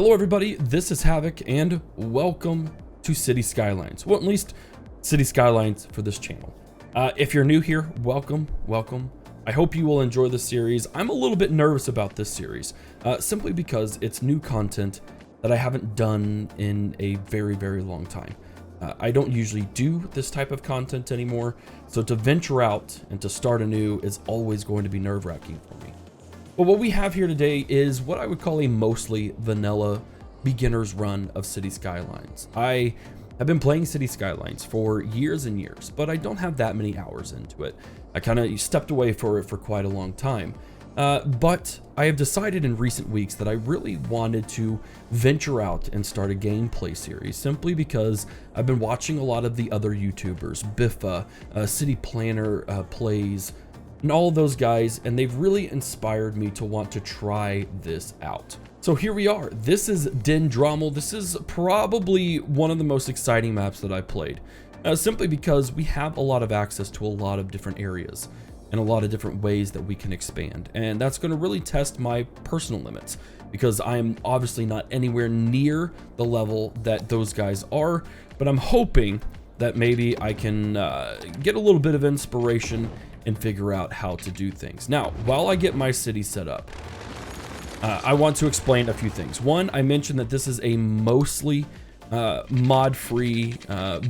Hello everybody, this is Havoc and welcome to City Skylines. Well, at least City Skylines for this channel. If you're new here, welcome. I hope you will enjoy this series. I'm a little bit nervous about this series, simply because it's new content that I haven't done in a very long time. I don't usually do this type of content anymore, so to venture out and to start anew is always going to be nerve-wracking for me. But what we have here today is what I would call a mostly vanilla beginner's run of City Skylines. I have been playing City Skylines for years and years, but I don't have that many hours into it. I kind of stepped away for it for quite a long time. But I have decided in recent weeks that I really wanted to venture out and start a gameplay series, simply because I've been watching a lot of the other YouTubers, Biffa, City Planner Plays, and all of those guys, and they've really inspired me to want to try this out. So here we are. This is Dendrommel. This is probably one of the most exciting maps that I've played, simply because we have a lot of access to a lot of different areas and a lot of different ways that we can expand. And that's going to really test my personal limits, because I'm obviously not anywhere near the level that those guys are, but I'm hoping that maybe I can get a little bit of inspiration and figure out how to do things. Now, while I get my city set up, I want to explain a few things. One, I mentioned that this is a mostly mod-free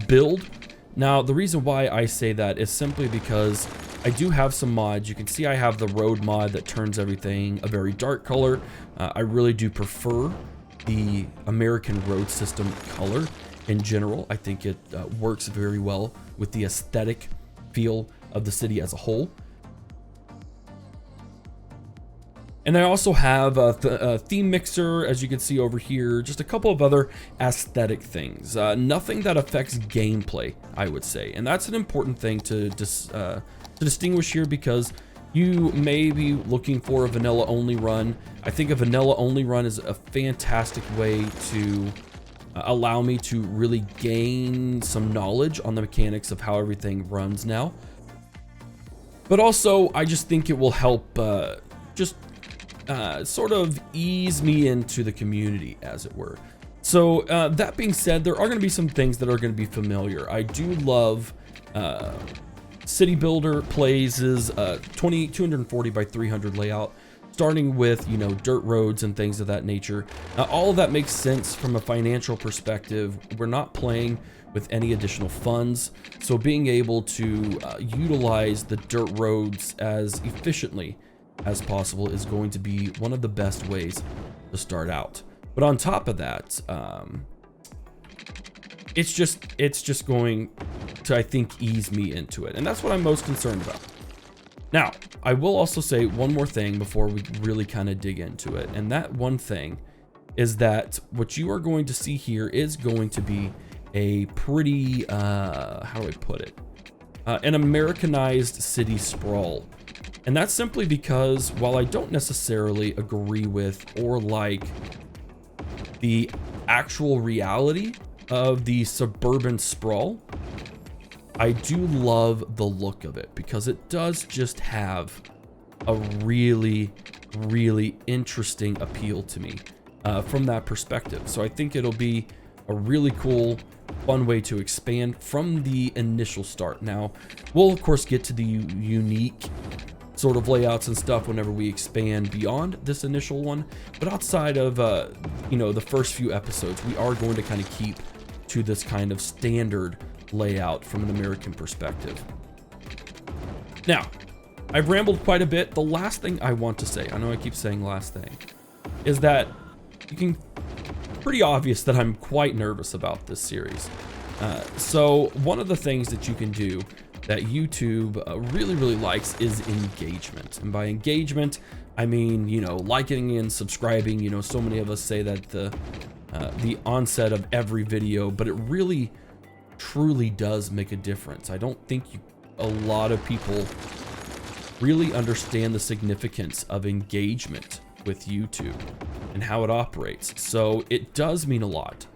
build. Now, the reason why I say that is simply because I do have some mods. You can see I have the road mod that turns everything a very dark color. I really do prefer the American road system color in general. I think it works very well with the aesthetic feel of the city as a whole. And I also have a theme mixer, as you can see over here, just a couple of other aesthetic things. Nothing that affects gameplay, I would say. And that's an important thing to distinguish here, because you may be looking for a vanilla only run. I think a vanilla only run is a fantastic way to allow me to really gain some knowledge on the mechanics of how everything runs now. But also, I just think it will help sort of ease me into the community, as it were. So that being said, there are going to be some things that are going to be familiar. I do love City Builder Plays' 240 by 300 layout, starting with, you know, dirt roads and things of that nature. All of that makes sense from a financial perspective. We're not playing with any additional funds, so being able to utilize the dirt roads as efficiently as possible is going to be one of the best ways to start out. But on top of that, it's just going to, I think, ease me into it, and that's what I'm most concerned about. Now, I will also say one more thing before we really kind of dig into it, and that one thing is that what you are going to see here is going to be a pretty how do I put it, an Americanized city sprawl. And that's simply because, while I don't necessarily agree with or like the actual reality of the suburban sprawl, I do love the look of it, because it does just have a really interesting appeal to me from that perspective. So I think it'll be a really cool, fun way to expand from the initial start. Now, we'll of course get to the unique sort of layouts and stuff whenever we expand beyond this initial one, but outside of you know, the first few episodes, we are going to kind of keep to this kind of standard layout from an American perspective. Now, I've rambled quite a bit. The last thing I want to say, I know I keep saying last thing, is that you can pretty obvious that I'm quite nervous about this series. So one of the things that you can do that YouTube really likes is engagement. And by engagement, I mean, you know, liking and subscribing. You know, so many of us say that the onset of every video, but it really truly does make a difference. I don't think a lot of people really understand the significance of engagement with YouTube and how it operates. So it does mean a lot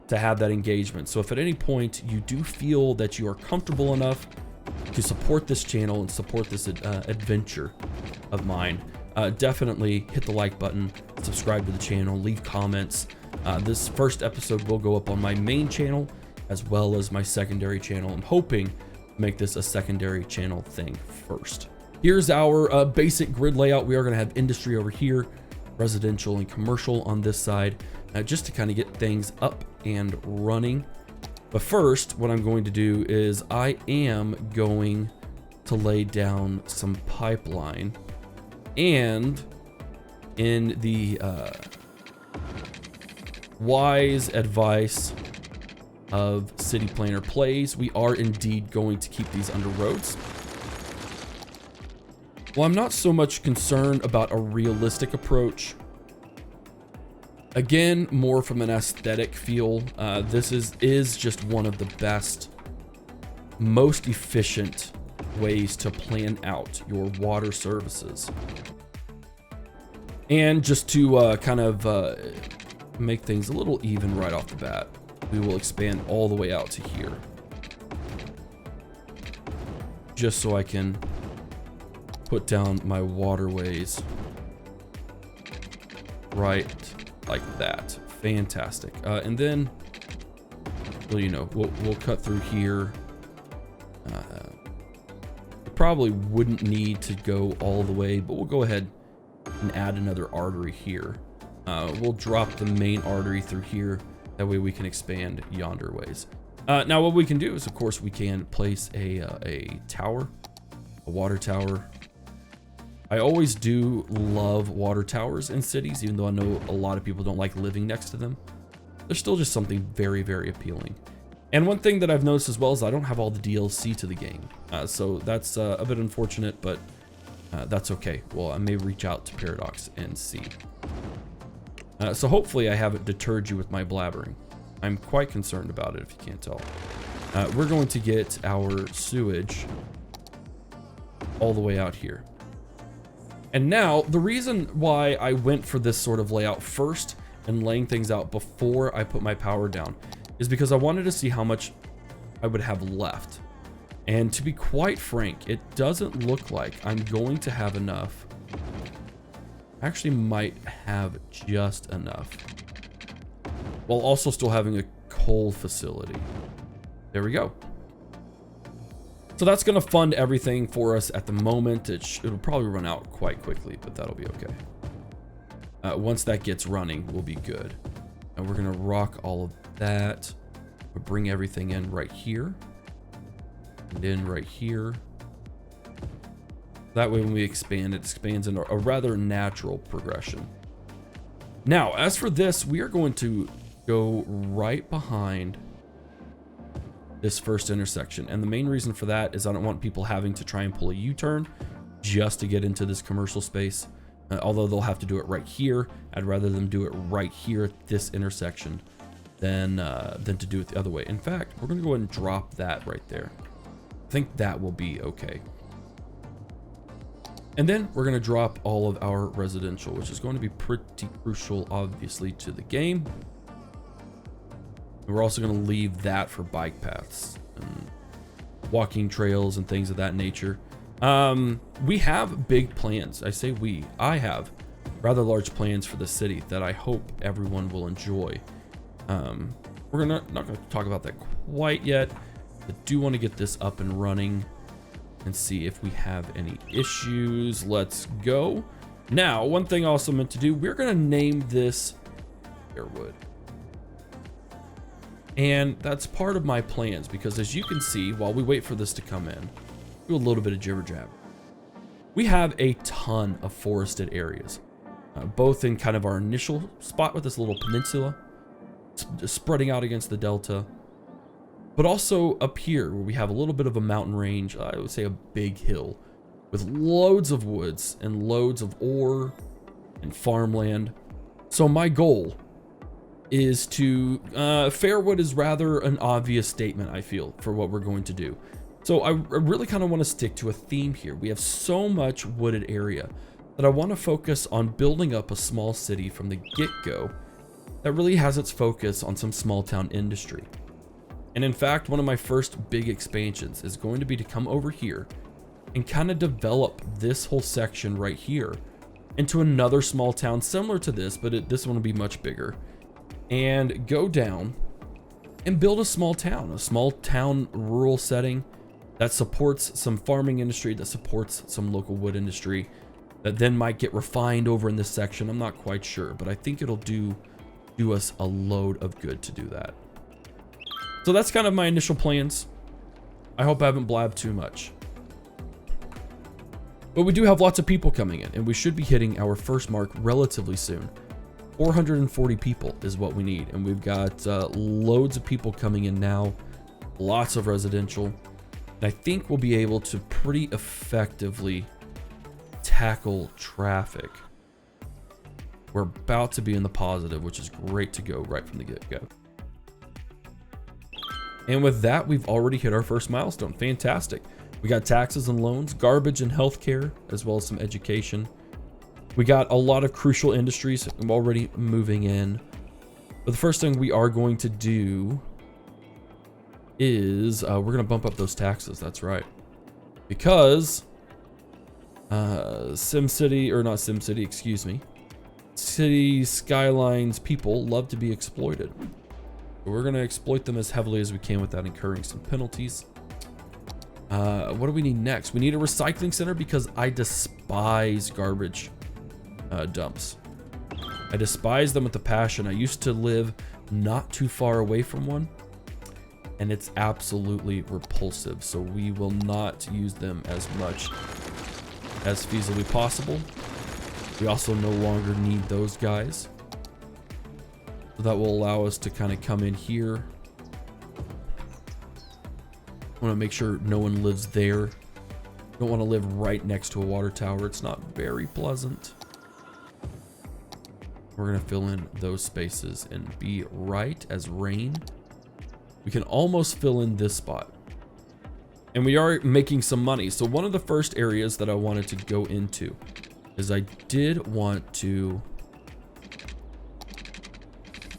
to have that engagement. So if at any point you do feel that you are comfortable enough to support this channel and support this adventure of mine, definitely hit the like button, subscribe to the channel, leave comments, This first episode will go up on my main channel as well as my secondary channel. I'm hoping to make this a secondary channel thing first. Here's our basic grid layout. We are going to have industry over here, residential and commercial on this side, just to kind of get things up and running. But first, what I'm going to do is I am going to lay down some pipeline, and in the wise advice of City Planner Plays, we are indeed going to keep these under roads. Well, I'm not so much concerned about a realistic approach. Again, more from an aesthetic feel. This is just one of the best, most efficient ways to plan out your water services. And just to kind of make things a little even right off the bat, we will expand all the way out to here. Just so I can put down my waterways right like that. Fantastic. And then, well, you know, we'll cut through here. Probably wouldn't need to go all the way, but we'll go ahead and add another artery here. We'll drop the main artery through here. That way we can expand yonder ways. Now what we can do is, of course, we can place a tower, a water tower. I always do love water towers in cities, even though I know a lot of people don't like living next to them. There's still just something very, very appealing. And one thing that I've noticed as well is I don't have all the DLC to the game. So that's a bit unfortunate, but that's okay. Well, I may reach out to Paradox and see. So hopefully I haven't deterred you with my blabbering. I'm quite concerned about it, if you can't tell. We're going to get our sewage all the way out here. And now, the reason why I went for this sort of layout first and laying things out before I put my power down is because I wanted to see how much I would have left. And to be quite frank, it doesn't look like I'm going to have enough. Actually might have just enough, while also still having a coal facility. There we go. So that's going to fund everything for us at the moment. It'll probably run out quite quickly, but that'll be okay. Once that gets running, we'll be good. And we're going to rock all of that. We'll bring everything in right here. And in right here. That way when we expand, it expands in a rather natural progression. Now, as for this, we are going to go right behind this first intersection. And the main reason for that is I don't want people having to try and pull a U-turn just to get into this commercial space. Although they'll have to do it right here. I'd rather them do it right here at this intersection than to do it the other way. In fact, we're going to go ahead and drop that right there. I think that will be okay. And then we're going to drop all of our residential, which is going to be pretty crucial, obviously, to the game. We're also going to leave that for bike paths and walking trails and things of that nature. We have big plans. I say we. I have rather large plans for the city that I hope everyone will enjoy. We're not going to talk about that quite yet. I do want to get this up and running and see if we have any issues. Let's go. Now, one thing I also meant to do, we're going to name this Fairwood. And that's part of my plans, because as you can see, while we wait for this to come in, do a little bit of jibber jabber. We have a ton of forested areas, both in kind of our initial spot with this little peninsula, spreading out against the delta, but also up here where we have a little bit of a mountain range, I would say a big hill, with loads of woods and loads of ore and farmland. So my goal is to, Fairwood is rather an obvious statement, I feel, for what we're going to do. So I really kind of want to stick to a theme here. We have so much wooded area that I want to focus on building up a small city from the get-go that really has its focus on some small town industry. And in fact, one of my first big expansions is going to be to come over here and kind of develop this whole section right here into another small town similar to this, but this one will be much bigger. and go down and build a small town rural setting that supports some farming industry, that supports some local wood industry, that then might get refined over in this section. I'm not quite sure, but I think it'll do us a load of good to do that. So that's kind of my initial plans. I hope I haven't blabbed too much. But we do have lots of people coming in, and we should be hitting our first mark relatively soon. 440 people is what we need, and we've got loads of people coming in now, lots of residential, and I think we'll be able to pretty effectively tackle traffic. We're about to be in the positive, which is great to go right from the get-go. And with that, we've already hit our first milestone. Fantastic. We got taxes and loans, garbage and healthcare, as well as some education. We got a lot of crucial industries already moving in. But the first thing we are going to do is we're going to bump up those taxes. That's right. Because City Skylines people love to be exploited. So we're going to exploit them as heavily as we can without incurring some penalties. What do we need next? We need a recycling center because I despise garbage dumps. I despise them with a passion. I used to live not too far away from one, and it's absolutely repulsive. So we will not use them as much as feasibly possible. We also no longer need those guys. So that will allow us to kind of come in here. I want to make sure no one lives there. Don't want to live right next to a water tower. It's not very pleasant. We're going to fill in those spaces and be right as rain. We can almost fill in this spot. And we are making some money. So one of the first areas that I wanted to go into is I did want to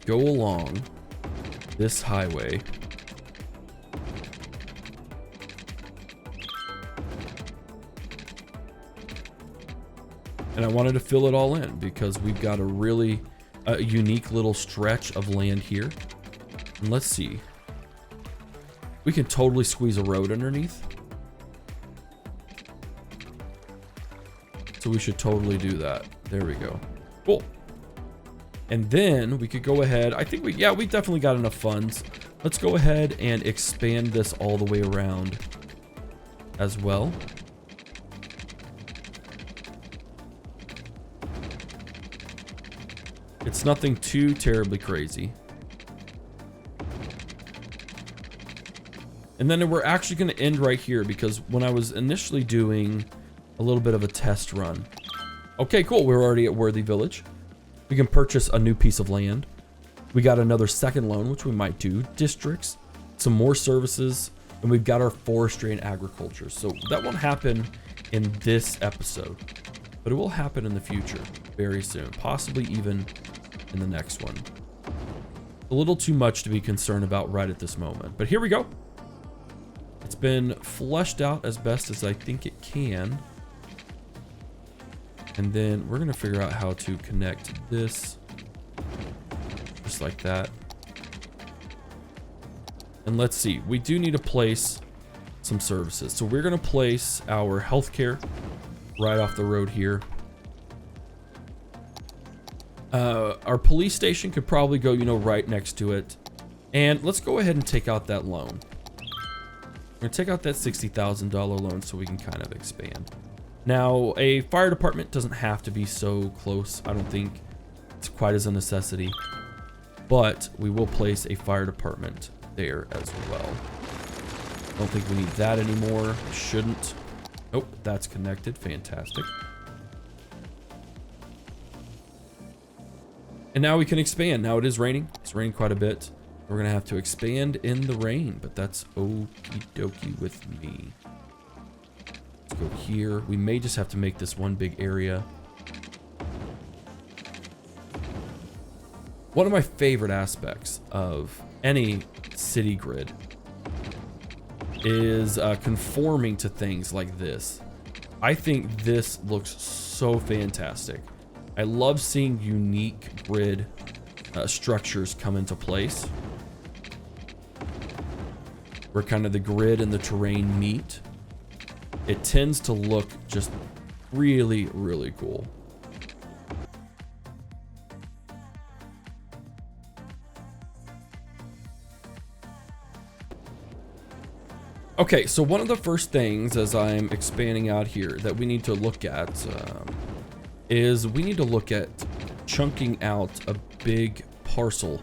go along this highway. And I wanted to fill it all in because we've got a really unique little stretch of land here. And let's see. We can totally squeeze a road underneath. So we should totally do that. There we go. Cool. And then we could go ahead. I think we definitely got enough funds. Let's go ahead and expand this all the way around as well. It's nothing too terribly crazy. And then we're actually going to end right here because when I was initially doing a little bit of a test run. Okay, cool. We're already at Worthy Village. We can purchase a new piece of land. We got another second loan, which we might do. Districts, some more services, and we've got our forestry and agriculture. So that won't happen in this episode, but it will happen in the future very soon, possibly even in the next one. A little too much to be concerned about right at this moment, but here we go. It's been fleshed out as best as I think it can. And then we're going to figure out how to connect this just like that. And let's see, we do need to place some services. So we're going to place our healthcare right off the road here. Our police station could probably go, right next to it. And let's go ahead and take out that loan. We're going to take out that $60,000 loan so we can kind of expand. Now, a fire department doesn't have to be so close. I don't think it's quite as a necessity. But we will place a fire department there as well. I don't think we need that anymore. Shouldn't. Nope, that's connected. Fantastic. And now we can expand. Now it is raining. It's raining quite a bit. We're going to have to expand in the rain, but that's okie dokie with me. Let's go here. We may just have to make this one big area. One of my favorite aspects of any city grid is conforming to things like this. I think this looks so fantastic. I love seeing unique grid structures come into place, where kind of the grid and the terrain meet, it tends to look just really, really cool. Okay, so one of the first things as I'm expanding out here that we need to look at is we need to look at chunking out a big parcel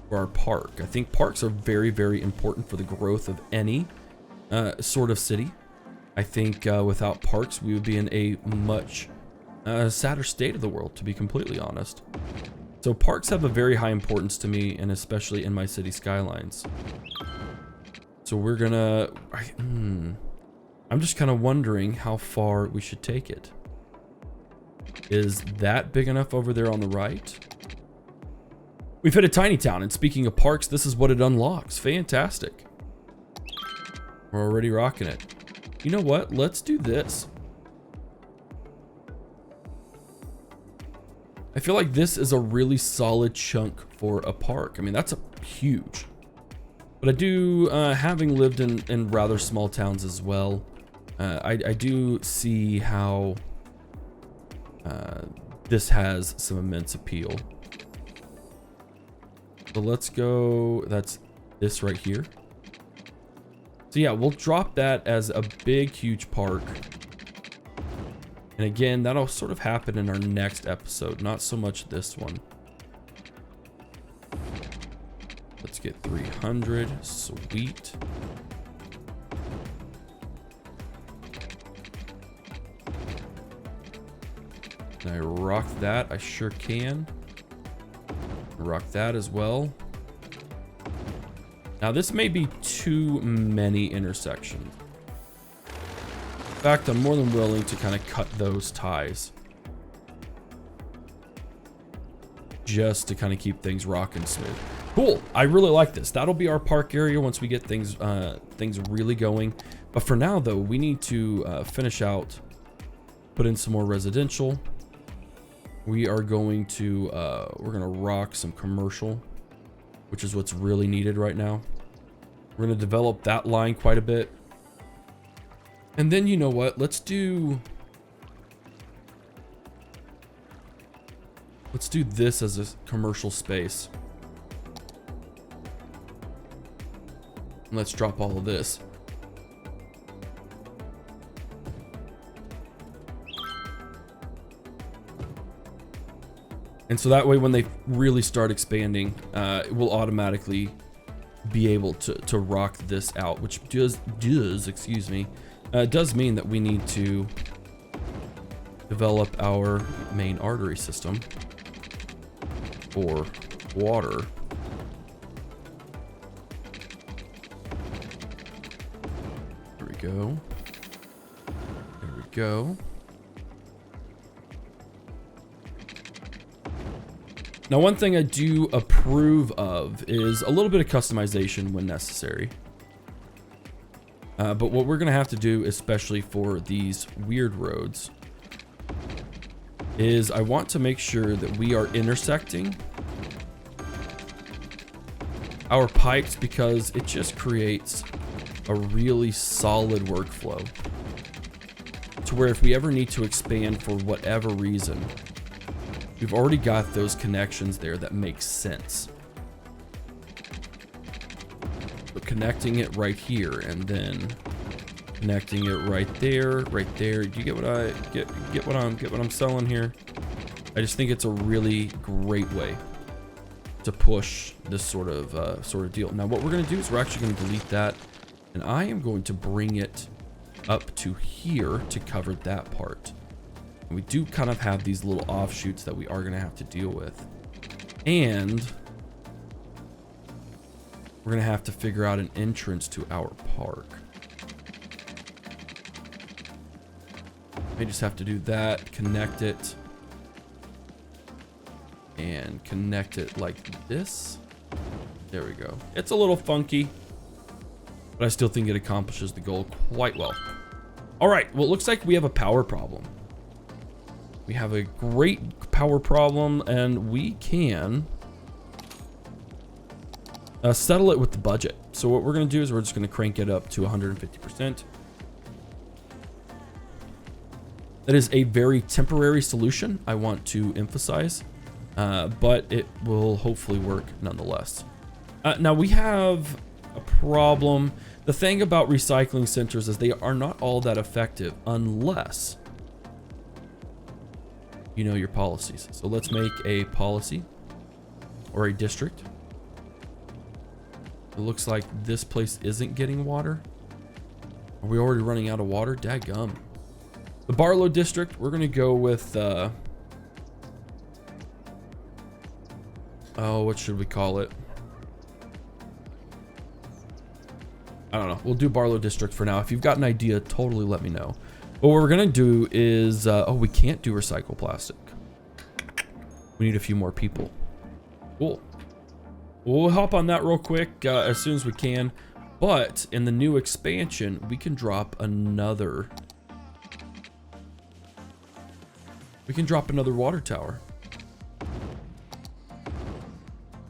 for our park. I think parks are very, very important for the growth of any sort of city. I think without parks, we would be in a much sadder state of the world, to be completely honest. So parks have a very high importance to me, and especially in my city skylines. So we're gonna, I'm just kind of wondering how far we should take it. Is that big enough over there on the right? We've hit a tiny town, and speaking of parks, this is what it unlocks. Fantastic. We're already rocking it. You know what? Let's do this. I feel like this is a really solid chunk for a park. I mean, that's huge. But I do, having lived in rather small towns as well, I do see how this has some immense appeal. So let's go, that's this right here. So yeah, we'll drop that as a big, huge park. And again, that'll sort of happen in our next episode, not so much this one. Let's get 300, sweet. Can I rock that? I sure can. Rock that as well. Now this may be too many intersections. In fact, I'm more than willing to kind of cut those ties. Just to kind of keep things rocking smooth. Cool, I really like this. That'll be our park area once we get things really going. But for now though, we need to finish out, put in some more residential. We are going to, we're gonna rock some commercial, which is what's really needed right now. We're gonna develop that line quite a bit. And then you know what, let's do this as a commercial space. Let's drop all of this. And so that way, when they really start expanding, we'll automatically be able to rock this out, which does mean that we need to develop our main artery system for water. There we go. There we go. Now, one thing I do approve of is a little bit of customization when necessary. But what we're gonna have to do, especially for these weird roads, is I want to make sure that we are intersecting our pipes, because it just creates a really solid workflow to where if we ever need to expand for whatever reason, we've already got those connections there that make sense. So connecting it right here and then connecting it right there, right there. Do you get what I get what I'm selling here? I just think it's a really great way to push this sort of deal. Now what we're going to do is we're actually going to delete that, and I am going to bring it up to here to cover that part. And we do kind of have these little offshoots that we are going to have to deal with, and we're going to have to figure out an entrance to our park. We just have to do that, connect it, and connect it like this. There we go. It's a little funky, but I still think it accomplishes the goal quite well. All right, well, it looks like we have a power problem. We have a great power problem, and we can settle it with the budget. So what we're going to do is we're just going to crank it up to 150%. That is a very temporary solution, I want to emphasize, but it will hopefully work nonetheless. Now we have a problem. The thing about recycling centers is they are not all that effective unless you know your policies. So let's make a policy or a district. It looks like this place isn't getting water. Are we already running out of water? Dadgum. The Barlow district, we're going to go with, oh, what should we call it? I don't know. We'll do Barlow district for now. If you've got an idea, totally let me know. But what we're going to do is, oh, we can't do recycle plastic. We need a few more people. Cool. We'll hop on that real quick as soon as we can. But in the new expansion, we can drop another... We can drop another water tower.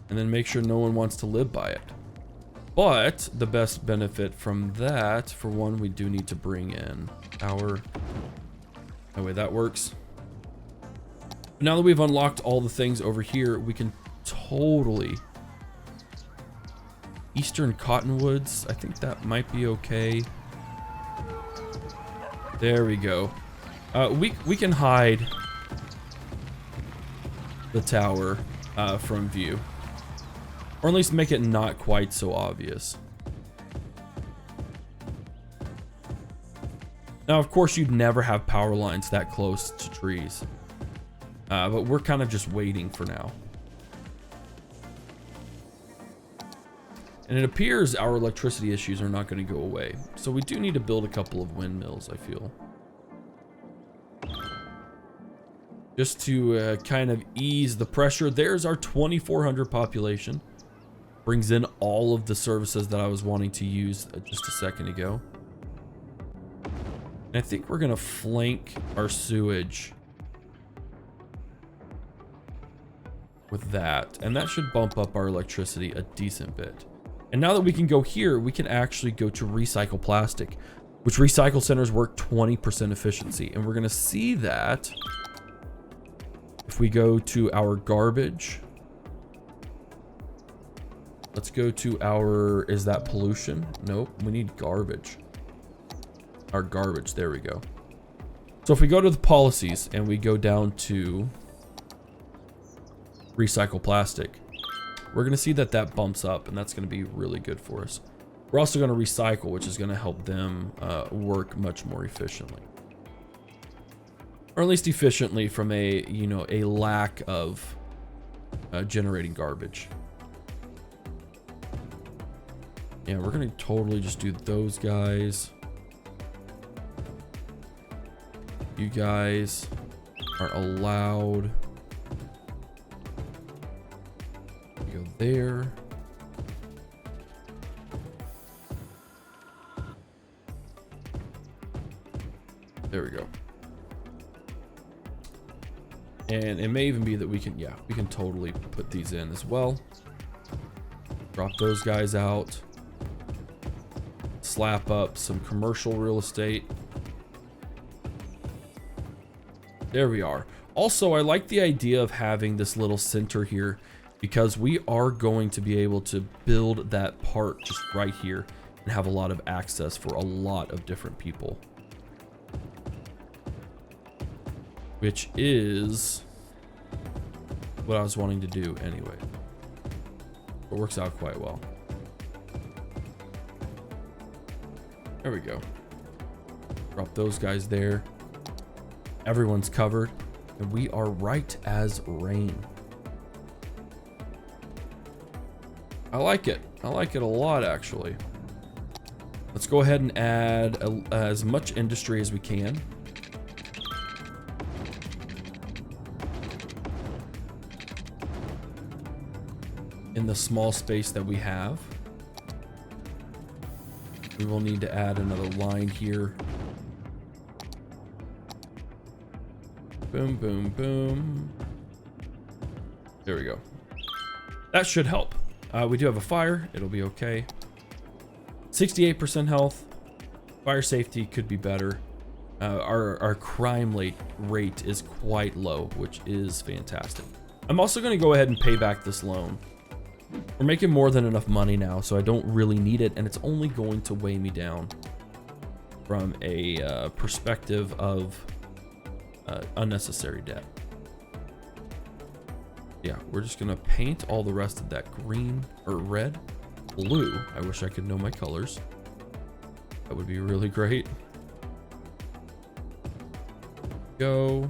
And then make sure no one wants to live by it. But the best benefit from that, for one, we do need to bring in our... Oh wait, that works. Now that we've unlocked all the things over here, we can totally... Eastern Cottonwoods, I think that might be okay. There we go. We can hide the tower from view, or at least make it not quite so obvious. Now, of course, you'd never have power lines that close to trees, but we're kind of just waiting for now. And it appears our electricity issues are not going to go away, so we do need to build a couple of windmills, I feel. Just to kind of ease the pressure. There's our 2,400 population. Brings in all of the services that I was wanting to use just a second ago. And I think we're going to flank our sewage with that. And that should bump up our electricity a decent bit. And now that we can go here, we can actually go to recycle plastic, which recycle centers work 20% efficiency. And we're going to see that... If we go to our garbage, let's go to our, is that pollution? Nope, we need garbage. Our garbage, there we go. So if we go to the policies and we go down to recycle plastic, we're going to see that that bumps up, and that's going to be really good for us. We're also going to recycle, which is going to help them work much more efficiently. Or at least efficiently from a, you know, a lack of generating garbage. Yeah, we're going to totally just do those guys. You guys are allowed. Go there. There we go. And it may even be that we can, yeah, we can totally put these in as well. Drop those guys out. Slap up some commercial real estate. There we are. Also, I like the idea of having this little center here because we are going to be able to build that part just right here and have a lot of access for a lot of different people. Which is what I was wanting to do anyway. It works out quite well. There we go. Drop those guys there. Everyone's covered. And we are right as rain. I like it. I like it a lot, actually. Let's go ahead and add as much industry as we can. In the small space that we have. We will need to add another line here. Boom, boom, boom. There we go. That should help. We do have a fire. It'll be okay. 68% health. Fire safety could be better. Our crime rate is quite low, which is fantastic. I'm also going to go ahead and pay back this loan. We're making more than enough money now, so I don't really need it, and it's only going to weigh me down from a perspective of unnecessary debt. Yeah, we're just gonna paint all the rest of that green or red, blue. I wish I could know my colors. That would be really great. Go.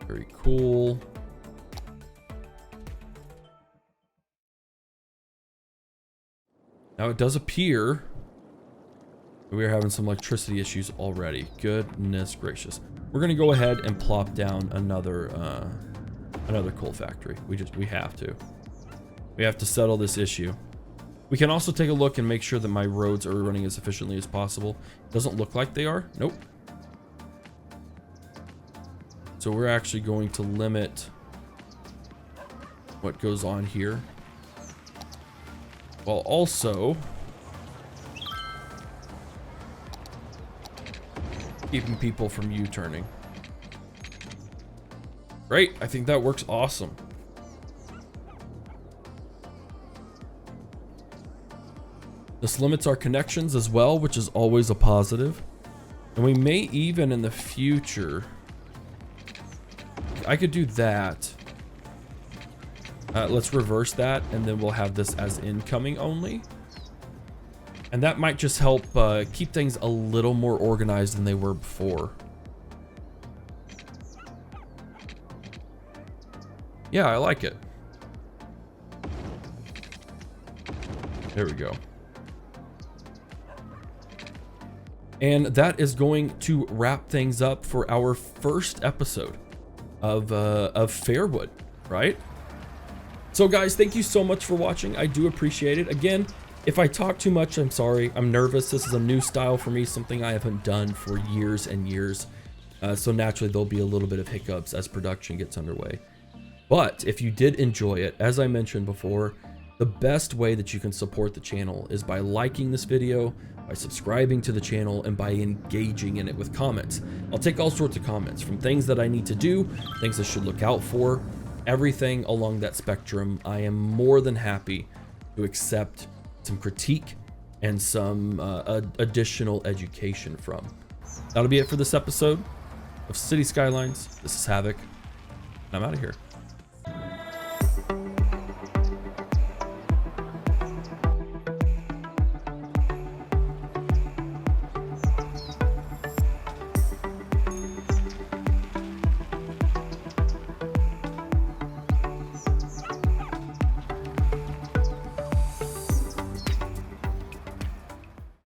Very cool. Now it does appear we are having some electricity issues already. Goodness gracious. We're gonna go ahead and plop down another coal factory. We have to. We have to settle this issue. We can also take a look and make sure that my roads are running as efficiently as possible. Doesn't look like they are. Nope. So we're actually going to limit what goes on here, while also keeping people from U-turning. Great, I think that works awesome. This limits our connections as well, which is always a positive. And we may even in the future, I could do that. Let's reverse that, and then we'll have this as incoming only. And that might just help keep things a little more organized than they were before. Yeah, I like it. There we go. And that is going to wrap things up for our first episode of Fairwood, right? So guys, thank you so much for watching. I do appreciate it. Again, if I talk too much, I'm sorry. I'm nervous. This is a new style for me, something I haven't done for years and years. So naturally, there'll be a little bit of hiccups as production gets underway. But if you did enjoy it, as I mentioned before, the best way that you can support the channel is by liking this video, by subscribing to the channel, and by engaging in it with comments. I'll take all sorts of comments, from things that I need to do, things I should look out for, everything along that spectrum. I am more than happy to accept some critique and some additional education from. That'll be it for this episode of City Skylines. This is Havoc, and I'm out of here.